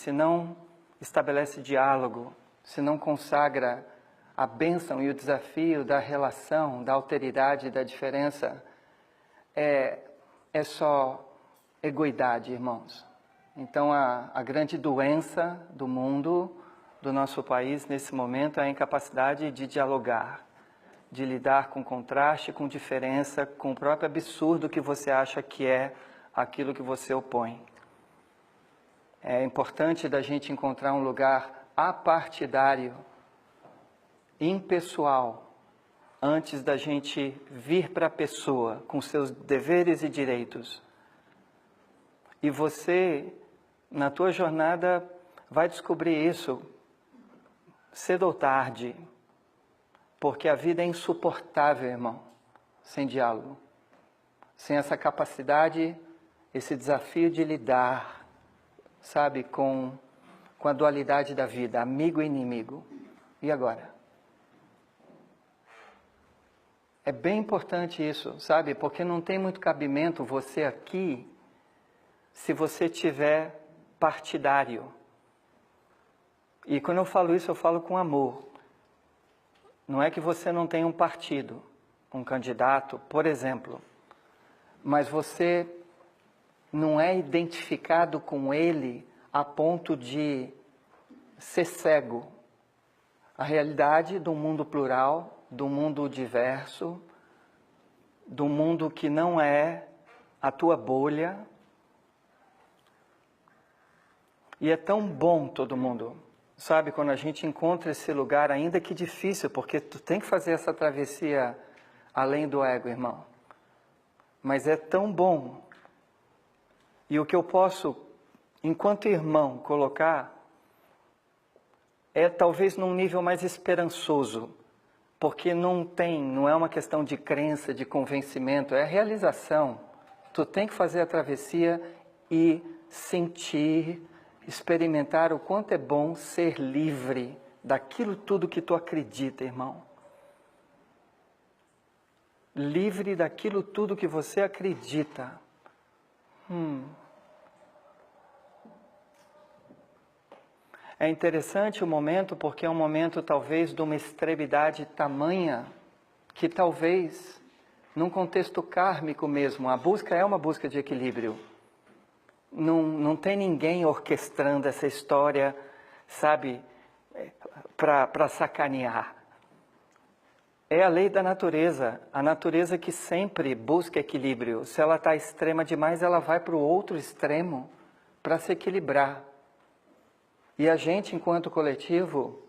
se não estabelece diálogo, se não consagra a bênção e o desafio da relação, da alteridade, da diferença, é só egoidade, irmãos. Então, a grande doença do mundo, do nosso país, nesse momento, é a incapacidade de dialogar, de lidar com contraste, com diferença, com o próprio absurdo que você acha que é aquilo que você opõe. É importante da gente encontrar um lugar apartidário, impessoal, antes da gente vir para a pessoa, com seus deveres e direitos. E você, na tua jornada, vai descobrir isso cedo ou tarde, porque a vida é insuportável, irmão, sem diálogo, sem essa capacidade, esse desafio de lidar, sabe, com a dualidade da vida, amigo e inimigo. E agora? É bem importante isso, sabe, porque não tem muito cabimento você aqui, se você tiver partidário. E quando eu falo isso, eu falo com amor. Não é que você não tem um partido, um candidato, por exemplo, mas você não é identificado com ele a ponto de ser cego. A realidade do mundo plural, do mundo diverso, do mundo que não é a tua bolha. E é tão bom todo mundo, sabe, quando a gente encontra esse lugar, ainda que difícil, porque tu tem que fazer essa travessia além do ego, irmão. Mas é tão bom. E o que eu posso, enquanto irmão, colocar é talvez num nível mais esperançoso, porque não é uma questão de crença, de convencimento, é realização. Tu tem que fazer a travessia e sentir, experimentar o quanto é bom ser livre daquilo tudo que tu acredita, irmão. Livre daquilo tudo que você acredita. É interessante o momento, porque é um momento talvez de uma extremidade tamanha, que talvez, num contexto kármico mesmo, a busca é uma busca de equilíbrio. Não tem ninguém orquestrando essa história, sabe, para sacanear. É a lei da natureza, a natureza que sempre busca equilíbrio. Se ela está extrema demais, ela vai para o outro extremo para se equilibrar. E a gente, enquanto coletivo,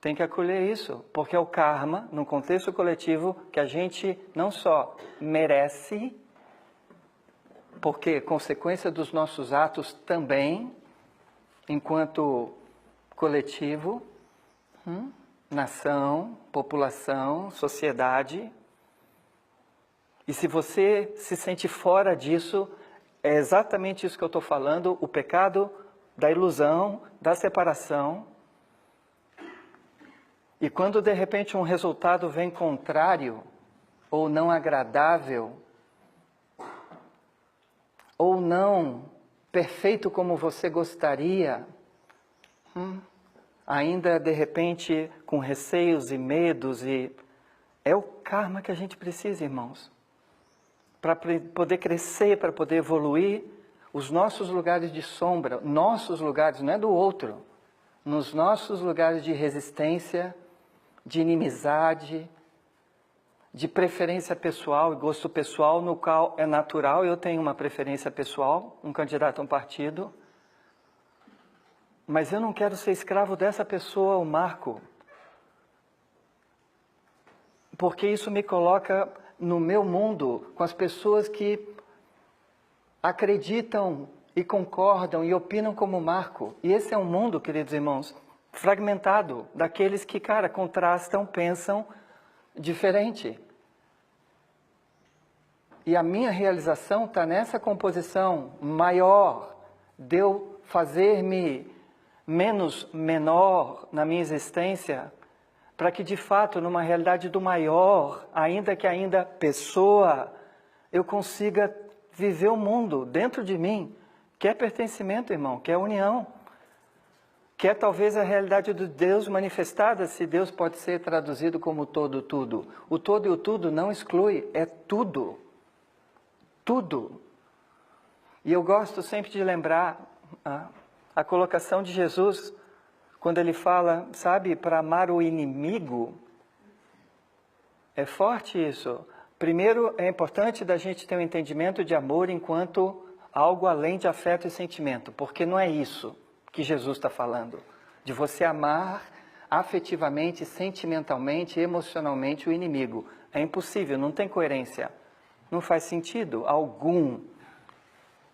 tem que acolher isso, porque é o karma, no contexto coletivo, que a gente não só merece, porque consequência dos nossos atos também, enquanto coletivo, nação, população, sociedade. E se você se sente fora disso, é exatamente isso que eu estou falando, o pecado da ilusão, da separação. E quando de repente um resultado vem contrário, ou não agradável, ou não perfeito como você gostaria, ainda de repente com receios e medos, e é o karma que a gente precisa, irmãos, para poder crescer, para poder evoluir. Os nossos lugares de sombra, nossos lugares, não é do outro, nos nossos lugares de resistência, de inimizade, de preferência pessoal e gosto pessoal, no qual é natural eu tenho uma preferência pessoal, um candidato a um partido, mas eu não quero ser escravo dessa pessoa, o Marco, porque isso me coloca no meu mundo, com as pessoas que acreditam e concordam e opinam como Marco. E esse é um mundo, queridos irmãos, fragmentado, daqueles que, contrastam, pensam diferente. E a minha realização está nessa composição maior, de eu fazer-me menos menor na minha existência, para que de fato, numa realidade do maior, ainda que ainda pessoa, eu consiga viver o mundo dentro de mim, que é pertencimento, irmão, que é união. que é talvez a realidade do Deus manifestada, se Deus pode ser traduzido como todo, tudo. O todo e o tudo não exclui, é tudo. Tudo. E eu gosto sempre de lembrar a colocação de Jesus, quando ele fala, sabe, para amar o inimigo. É forte isso. Primeiro, é importante da gente ter um entendimento de amor enquanto algo além de afeto e sentimento, porque não é isso que Jesus está falando, de você amar afetivamente, sentimentalmente, emocionalmente o inimigo. É impossível, não tem coerência, não faz sentido algum.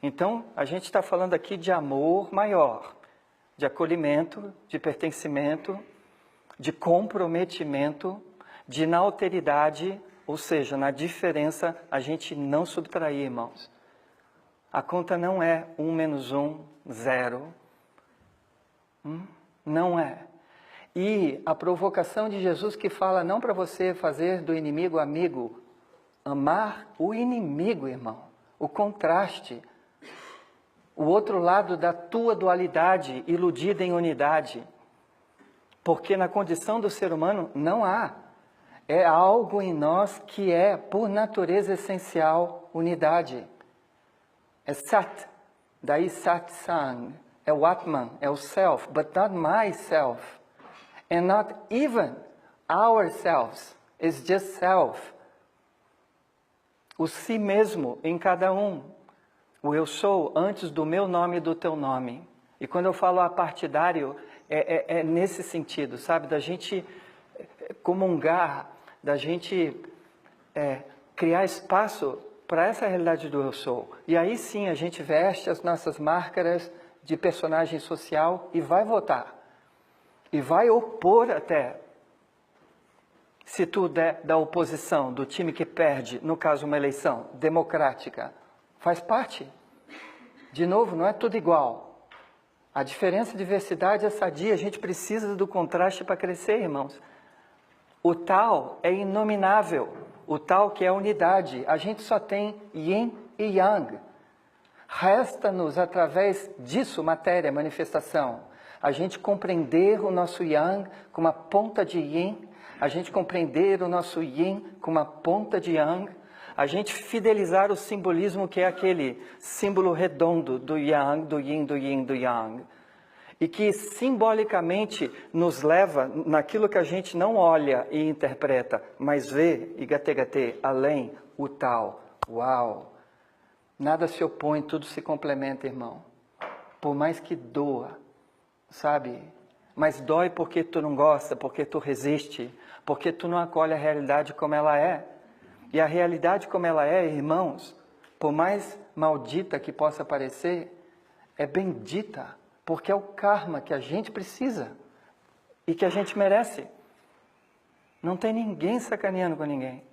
Então, a gente está falando aqui de amor maior, de acolhimento, de pertencimento, de comprometimento, de na alteridade, ou seja, na diferença, a gente não subtrair, irmãos. A conta não é 1 menos 1, 0. Não é. E a provocação de Jesus que fala não para você fazer do inimigo amigo, amar o inimigo, irmão. O contraste. O outro lado da tua dualidade, iludida em unidade. Porque na condição do ser humano não há. É algo em nós que é, por natureza essencial, unidade. É Sat, daí Satsang. É o Atman, é o Self, but not myself. And not even ourselves. It's just Self. O si mesmo em cada um. O eu sou antes do meu nome e do teu nome. E quando eu falo apartidário, é nesse sentido, sabe? Da gente comungar, da gente criar espaço para essa realidade do eu sou. E aí sim a gente veste as nossas máscaras de personagem social e vai votar. E vai opor até. Se tu der da oposição, do time que perde, no caso uma eleição democrática, faz parte. De novo, não é tudo igual. A diferença e diversidade é sadia, a gente precisa do contraste para crescer, irmãos. O tal é inominável, o tal que é a unidade. A gente só tem yin e yang. Resta-nos, através disso, matéria, manifestação, a gente compreender o nosso yang com uma ponta de yin, a gente compreender o nosso yin com uma ponta de yang, a gente fidelizar o simbolismo que é aquele símbolo redondo do yang, do yin, do yin, do yang. E que simbolicamente nos leva naquilo que a gente não olha e interpreta, mas vê, e gate, além, o tal. Uau! Nada se opõe, tudo se complementa, irmão. Por mais que doa, sabe? Mas dói porque tu não gosta, porque tu resiste, porque tu não acolhe a realidade como ela é. E a realidade como ela é, irmãos, por mais maldita que possa parecer, é bendita. Porque é o karma que a gente precisa e que a gente merece. Não tem ninguém sacaneando com ninguém.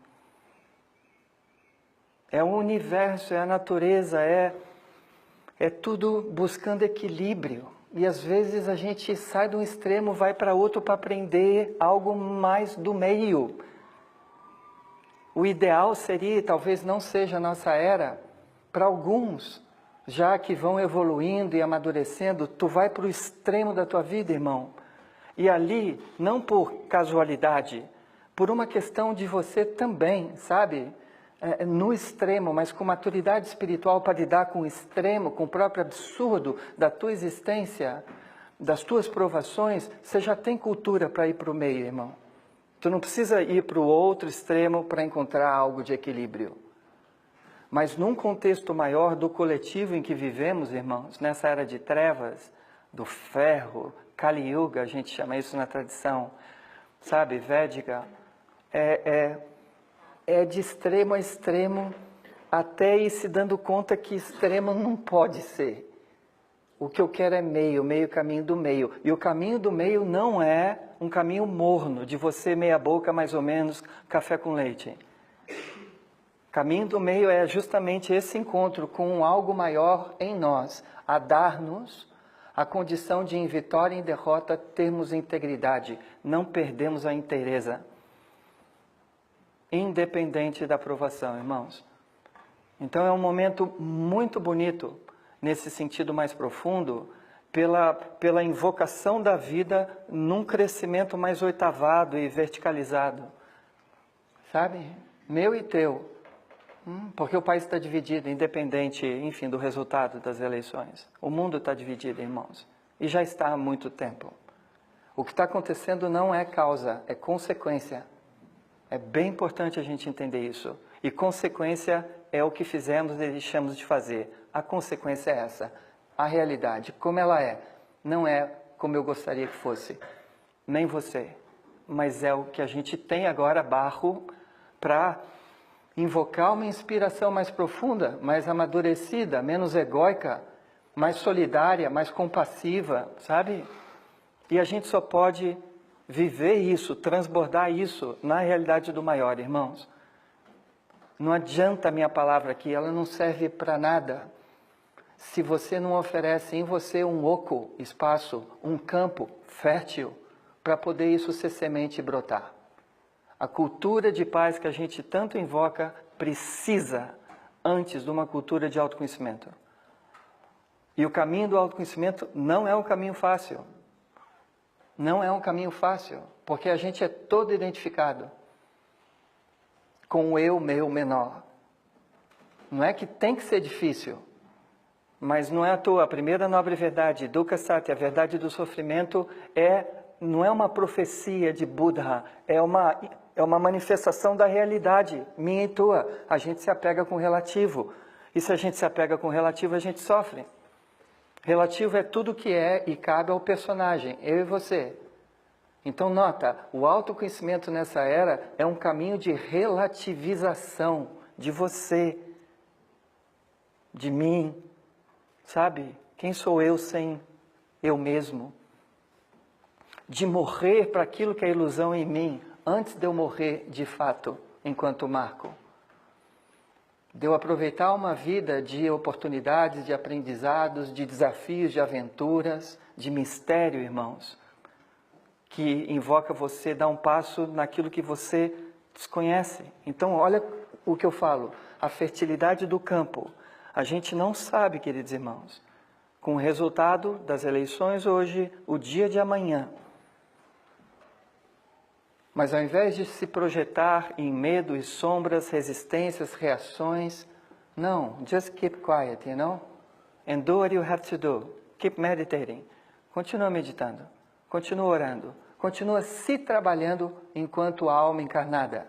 É o universo, é a natureza, é tudo buscando equilíbrio. E às vezes a gente sai de um extremo, vai para outro para aprender algo mais do meio. O ideal seria, talvez não seja a nossa era, para alguns, já que vão evoluindo e amadurecendo, tu vai para o extremo da tua vida, irmão. E ali, não por casualidade, por uma questão de você também, sabe? No extremo, mas com maturidade espiritual para lidar com o extremo, com o próprio absurdo da tua existência, das tuas provações, você já tem cultura para ir para o meio, irmão. Tu não precisa ir para o outro extremo para encontrar algo de equilíbrio. Mas num contexto maior do coletivo em que vivemos, irmãos, nessa era de trevas, do ferro, Kali Yuga, a gente chama isso na tradição, sabe, védica, é de extremo a extremo, até ir se dando conta que extremo não pode ser. O que eu quero é meio caminho do meio. E o caminho do meio não é um caminho morno, de você meia boca, mais ou menos, café com leite. Caminho do meio é justamente esse encontro com algo maior em nós, a dar-nos a condição de em vitória e em derrota termos integridade, não perdemos a inteireza. Independente da aprovação, irmãos. Então é um momento muito bonito, nesse sentido mais profundo, pela invocação da vida num crescimento mais oitavado e verticalizado. Sabe? Meu e teu. Porque o país está dividido, independente, enfim, do resultado das eleições. O mundo está dividido, irmãos. E já está há muito tempo. O que está acontecendo não é causa, é consequência. É bem importante a gente entender isso. E consequência é o que fizemos e deixamos de fazer. A consequência é essa. A realidade, como ela é, não é como eu gostaria que fosse. Nem você. Mas é o que a gente tem agora, barro, para invocar uma inspiração mais profunda, mais amadurecida, menos egóica, mais solidária, mais compassiva, sabe? E a gente só pode viver isso, transbordar isso na realidade do maior, irmãos. Não adianta a minha palavra aqui, ela não serve para nada. Se você não oferece em você um oco, espaço, um campo fértil, para poder isso ser semente e brotar. A cultura de paz que a gente tanto invoca precisa antes de uma cultura de autoconhecimento. E o caminho do autoconhecimento não é um caminho fácil. Não é um caminho fácil, porque a gente é todo identificado com o eu, meu, menor. Não é que tem que ser difícil, mas não é à toa. A primeira nobre verdade, Dukkha Satya, a verdade do sofrimento, não é uma profecia de Buddha, é uma manifestação da realidade, minha e tua. A gente se apega com o relativo, e se a gente se apega com o relativo, a gente sofre. Relativo é tudo que é e cabe ao personagem, eu e você. Então nota, o autoconhecimento nessa era é um caminho de relativização de você, de mim, sabe? Quem sou eu sem eu mesmo? De morrer para aquilo que é ilusão em mim, antes de eu morrer de fato, enquanto Marco. De eu aproveitar uma vida de oportunidades, de aprendizados, de desafios, de aventuras, de mistério, irmãos, que invoca você a dar um passo naquilo que você desconhece. Então, olha o que eu falo, a fertilidade do campo. A gente não sabe, queridos irmãos, com o resultado das eleições hoje, o dia de amanhã. Mas ao invés de se projetar em medo e sombras, resistências, reações, não, just keep quiet, you know? And do what you have to do. Keep meditating. Continua meditando, continua orando, continua se trabalhando enquanto alma encarnada.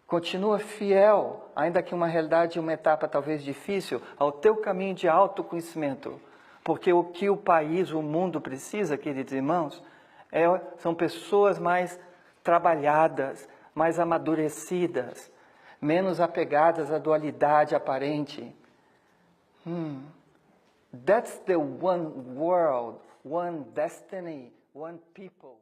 Continua fiel, ainda que uma realidade, uma etapa talvez difícil, ao teu caminho de autoconhecimento. Porque o que o país, o mundo precisa, queridos irmãos, são pessoas mais trabalhadas, mais amadurecidas, menos apegadas à dualidade aparente. That's the one world, one destiny, one people.